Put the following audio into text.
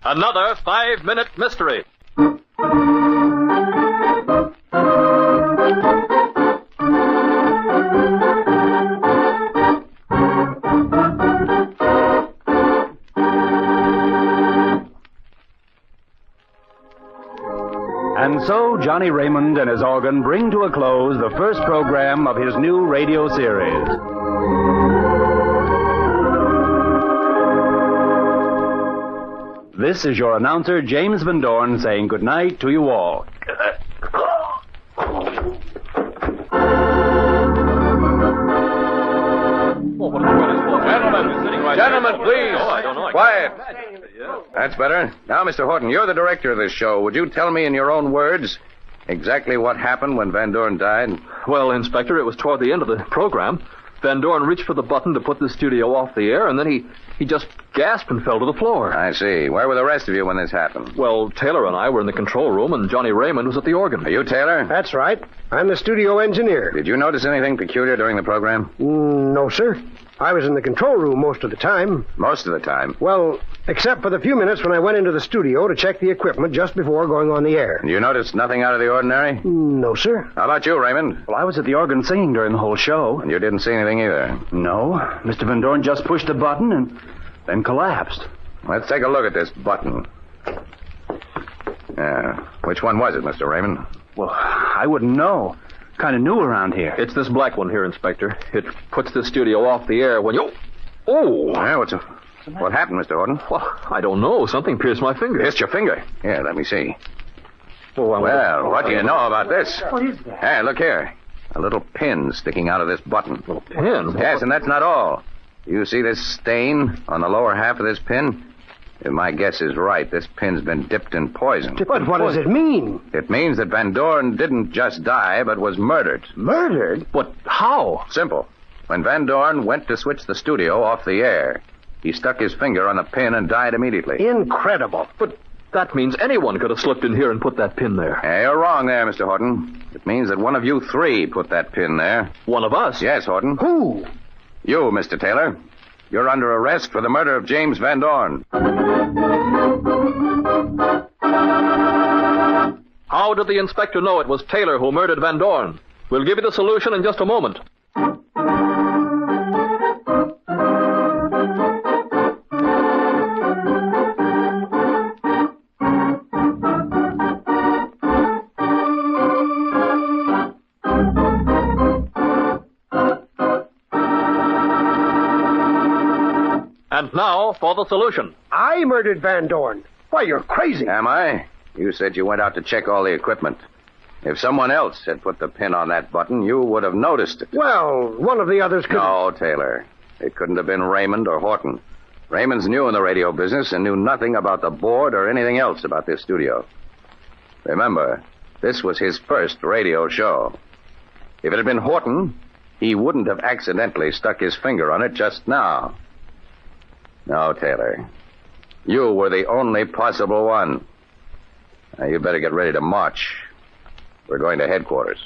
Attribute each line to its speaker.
Speaker 1: Another 5-minute mystery.
Speaker 2: And so Johnny Raymond and his organ bring to a close the first program of his new radio series. This is your announcer, James Van Dorn, saying goodnight to you all.
Speaker 3: Gentlemen, please. Quiet. That's better. Now, Mr. Horton, you're the director of this show. Would you tell me in your own words exactly what happened when Van Dorn died?
Speaker 1: Well, Inspector, it was toward the end of the program. Van Dorn reached for the button to put the studio off the air, and then he just gasped and fell to the floor.
Speaker 3: I see. Where were the rest of you when this happened?
Speaker 1: Well, Taylor and I were in the control room, and Johnny Raymond was at the organ.
Speaker 3: Are you Taylor?
Speaker 4: That's right. I'm the studio engineer.
Speaker 3: Did you notice anything peculiar during the program?
Speaker 4: No, sir. I was in the control room most of the time.
Speaker 3: Most of the time?
Speaker 4: Well, except for the few minutes when I went into the studio to check the equipment just before going on the air.
Speaker 3: And you noticed nothing out of the ordinary?
Speaker 4: No, sir.
Speaker 3: How about you, Raymond?
Speaker 2: Well, I was at the organ singing during the whole show.
Speaker 3: And you didn't see anything either?
Speaker 2: No. Mr. Van Dorn just pushed a button and then collapsed.
Speaker 3: Let's take a look at this button. Which one was it, Mr. Raymond?
Speaker 2: Well, I wouldn't know. Kind of new around here.
Speaker 1: It's this black one here, Inspector. It puts the studio off the air when you... Oh!
Speaker 3: Yeah, what happened, Mr. Horton?
Speaker 1: Well, I don't know. Something pierced my finger.
Speaker 3: Pierced your finger? Here, let me see.
Speaker 1: Well,
Speaker 3: what do you know about this?
Speaker 4: What is that?
Speaker 3: Hey, look here. A little pin sticking out of this button.
Speaker 1: A little pin?
Speaker 3: Yes, and that's not all. You see this stain on the lower half of this pin? If my guess is right, this pin's been dipped in poison.
Speaker 4: But what does it mean?
Speaker 3: It means that Van Dorn didn't just die, but was murdered.
Speaker 4: Murdered?
Speaker 1: But how?
Speaker 3: Simple. When Van Dorn went to switch the studio off the air, he stuck his finger on a pin and died immediately.
Speaker 4: Incredible.
Speaker 1: But that means anyone could have slipped in here and put that pin there.
Speaker 3: Hey, you're wrong there, Mr. Horton. It means that one of you three put that pin there.
Speaker 1: One of us?
Speaker 3: Yes, Horton.
Speaker 4: Who?
Speaker 3: You, Mr. Taylor. You're under arrest for the murder of James Van Dorn.
Speaker 1: How did the inspector know it was Taylor who murdered Van Dorn? We'll give you the solution in just a moment. And now for the solution.
Speaker 4: I murdered Van Dorn. Why, you're crazy.
Speaker 3: Am I? You said you went out to check all the equipment. If someone else had put the pin on that button, you would have noticed it.
Speaker 4: Well, one of the others could...
Speaker 3: No, Taylor. It couldn't have been Raymond or Horton. Raymond's new in the radio business and knew nothing about the board or anything else about this studio. Remember, this was his first radio show. If it had been Horton, he wouldn't have accidentally stuck his finger on it just now. No, Taylor. You were the only possible one. Now, you better get ready to march. We're going to headquarters.